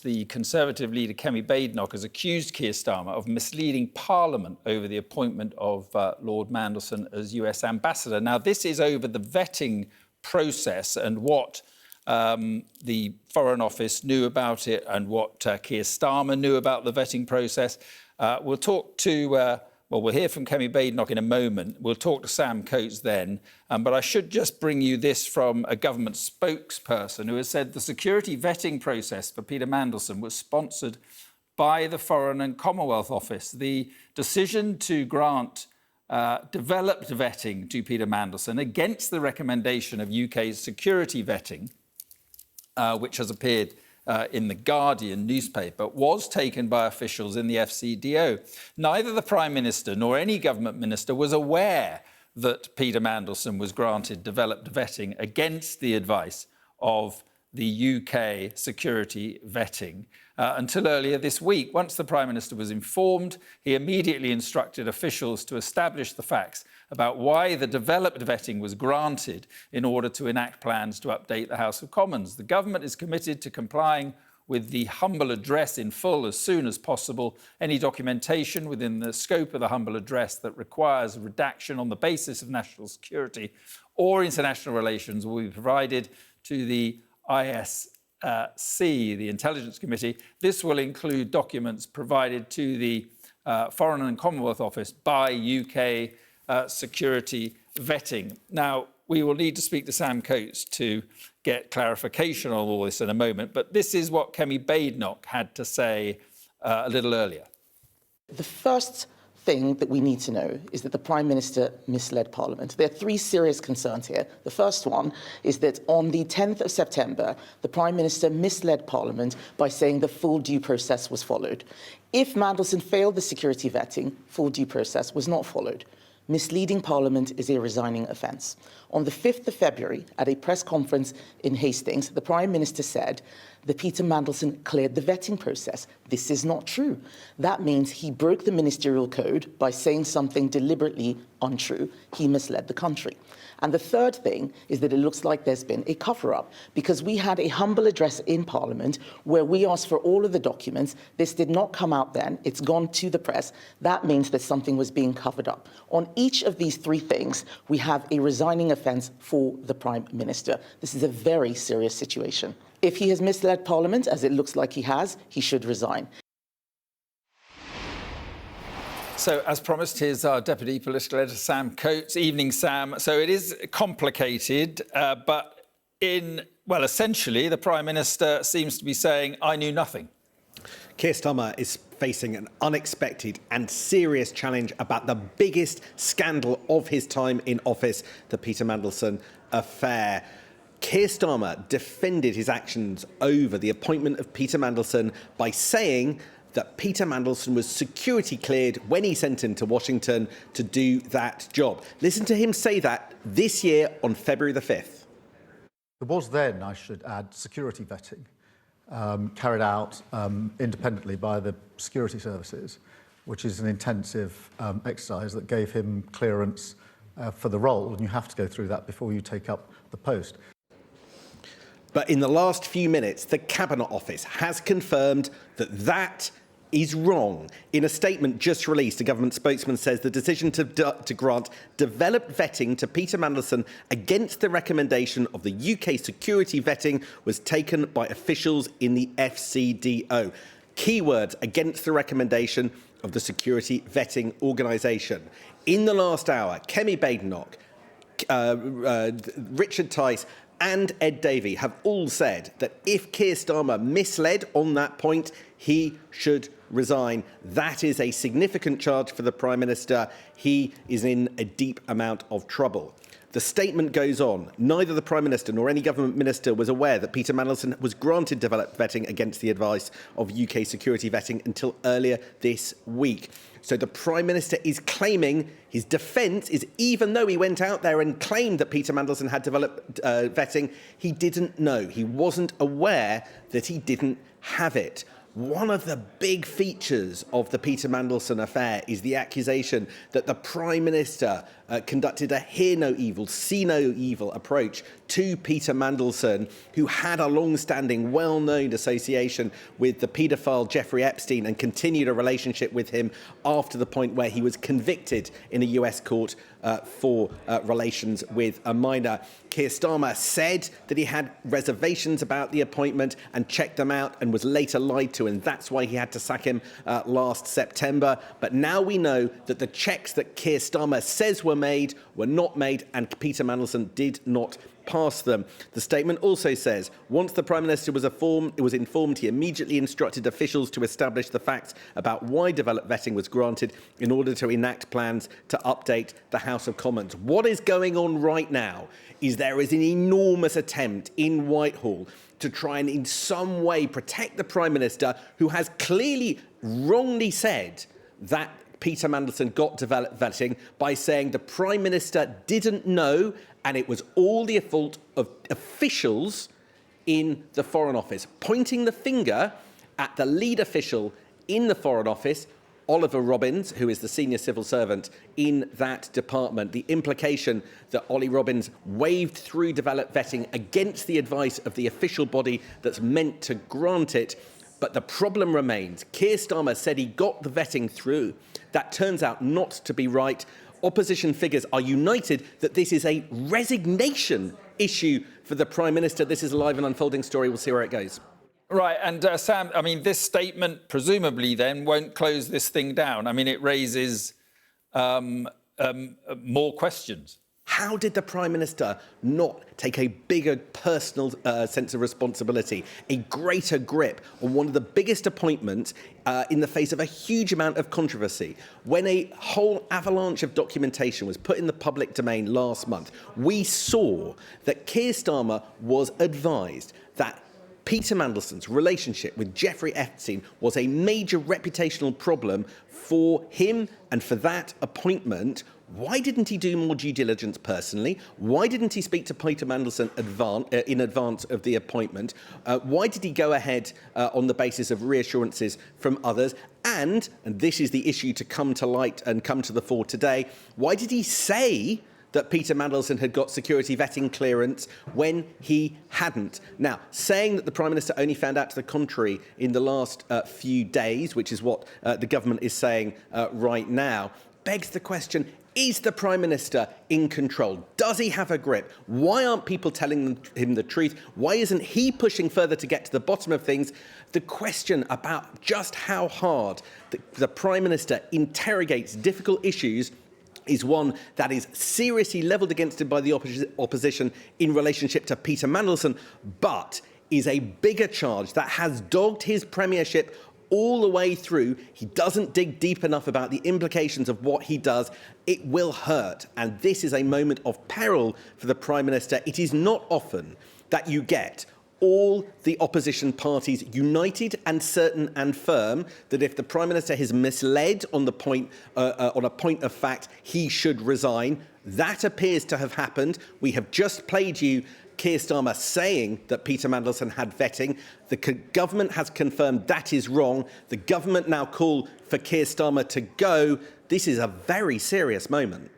The Conservative leader, Kemi Badenoch, has accused Keir Starmer of misleading Parliament over the appointment of Lord Mandelson as US ambassador. Now, this is over the vetting process and what the Foreign Office knew about it and what Keir Starmer knew about the vetting process. We'll talk to... we'll hear from Kemi Badenoch in a moment. We'll talk to Sam Coates then. But I should just bring you this from a government spokesperson who has said the security vetting process for Peter Mandelson was sponsored by the Foreign and Commonwealth Office. The decision to grant developed vetting to Peter Mandelson against the recommendation of UK's security vetting, which has appeared in the Guardian newspaper, was taken by officials in the FCDO. Neither the Prime Minister nor any government minister was aware that Peter Mandelson was granted developed vetting against the advice of the UK security vetting until earlier this week. Once the Prime Minister was informed, he immediately instructed officials to establish the facts about why the developed vetting was granted in order to enact plans to update the House of Commons. The government is committed to complying with the humble address in full as soon as possible. Any documentation within the scope of the humble address that requires redaction on the basis of national security or international relations will be provided to the ISC, the Intelligence Committee. This will include documents provided to the Foreign and Commonwealth Office by UK security vetting. Now, we will need to speak to Sam Coates to get clarification on all this in a moment, but this is what Kemi Badenoch had to say a little earlier. The first thing that we need to know is that the Prime Minister misled Parliament. There are three serious concerns here. The first one is that on the 10th of September, the Prime Minister misled Parliament by saying the full due process was followed. If Mandelson failed the security vetting, full due process was not followed. Misleading Parliament is a resigning offence. On the 5th of February, at a press conference in Hastings, the Prime Minister said that Peter Mandelson cleared the vetting process. This is not true. That means he broke the ministerial code by saying something deliberately untrue. He misled the country. And the third thing is that it looks like there's been a cover-up, because we had a humble address in Parliament where we asked for all of the documents. This did not come out then. It's gone to the press. That means that something was being covered up. On each of these three things, we have a resigning offence for the Prime Minister. This is a very serious situation. If he has misled Parliament, as it looks like he has, he should resign. So, as promised, here's our Deputy Political Editor, Sam Coates. Evening, Sam. So it is complicated, but essentially, the Prime Minister seems to be saying, I knew nothing. Keir Starmer is facing an unexpected and serious challenge about the biggest scandal of his time in office, the Peter Mandelson affair. Keir Starmer defended his actions over the appointment of Peter Mandelson by saying that Peter Mandelson was security cleared when he sent him to Washington to do that job. Listen to him say that this year on February the 5th. There was then, I should add, security vetting carried out independently by the security services, which is an intensive exercise that gave him clearance for the role, and you have to go through that before you take up the post. But in the last few minutes, the Cabinet Office has confirmed that that is wrong. In a statement just released, a government spokesman says the decision to grant developed vetting to Peter Mandelson against the recommendation of the UK security vetting was taken by officials in the FCDO. Keywords: against the recommendation of the security vetting organisation. In the last hour, Kemi Badenoch, Richard Tice and Ed Davey have all said that if Keir Starmer misled on that point, he should resign. That is a significant charge for the Prime Minister. He is in a deep amount of trouble. The statement goes on. Neither the Prime Minister nor any government minister was aware that Peter Mandelson was granted developed vetting against the advice of UK security vetting until earlier this week. So the Prime Minister is claiming, his defence is, even though he went out there and claimed that Peter Mandelson had developed vetting, he didn't know. He wasn't aware that he didn't have it. One of the big features of the Peter Mandelson affair is the accusation that the Prime Minister conducted a hear no evil, see no evil approach to Peter Mandelson, who had a long-standing, well-known association with the paedophile Jeffrey Epstein and continued a relationship with him after the point where he was convicted in a US court for relations with a minor. Keir Starmer said that he had reservations about the appointment and checked them out and was later lied to, and that's why he had to sack him last September. But now we know that the checks that Keir Starmer says were made were not made, and Peter Mandelson did not pass them. The statement also says, once the Prime Minister was informed, he immediately instructed officials to establish the facts about why developed vetting was granted in order to enact plans to update the House of Commons. What is going on right now is there is an enormous attempt in Whitehall to try and in some way protect the Prime Minister, who has clearly wrongly said that Peter Mandelson got developed vetting by saying the Prime Minister didn't know and it was all the fault of officials in the Foreign Office, pointing the finger at the lead official in the Foreign Office, Oliver Robbins, who is the senior civil servant in that department. The implication that Ollie Robbins waved through developed vetting against the advice of the official body that's meant to grant it. But the problem remains. Keir Starmer said he got the vetting through. That turns out not to be right. Opposition figures are united that this is a resignation issue for the Prime Minister. This is a live and unfolding story. We'll see where it goes. Right, and Sam, I mean, this statement presumably then won't close this thing down. I mean, it raises more questions. How did the Prime Minister not take a bigger personal sense of responsibility, a greater grip on one of the biggest appointments in the face of a huge amount of controversy? When a whole avalanche of documentation was put in the public domain last month, we saw that Keir Starmer was advised that Peter Mandelson's relationship with Jeffrey Epstein was a major reputational problem for him and for that appointment. Why didn't he do more due diligence personally? Why didn't he speak to Peter Mandelson in advance of the appointment? Why did he go ahead on the basis of reassurances from others? And this is the issue to come to light and come to the fore today, why did he say that Peter Mandelson had got security vetting clearance when he hadn't? Now, saying that the Prime Minister only found out to the contrary in the last few days, which is what the government is saying right now, begs the question, is the Prime Minister in control? Does he have a grip? Why aren't people telling him the truth? Why isn't he pushing further to get to the bottom of things? The question about just how hard the Prime Minister interrogates difficult issues is one that is seriously levelled against him by the opposition in relationship to Peter Mandelson, but is a bigger charge that has dogged his premiership all the way through. He doesn't dig deep enough about the implications of what he does. It will hurt. And this is a moment of peril for the Prime Minister. It is not often that you get all the opposition parties united and certain and firm that if the Prime Minister has misled on the point, on a point of fact, he should resign. That appears to have happened. We have just played you Keir Starmer saying that Peter Mandelson had vetting. The government has confirmed that is wrong. The government now call for Keir Starmer to go. This is a very serious moment.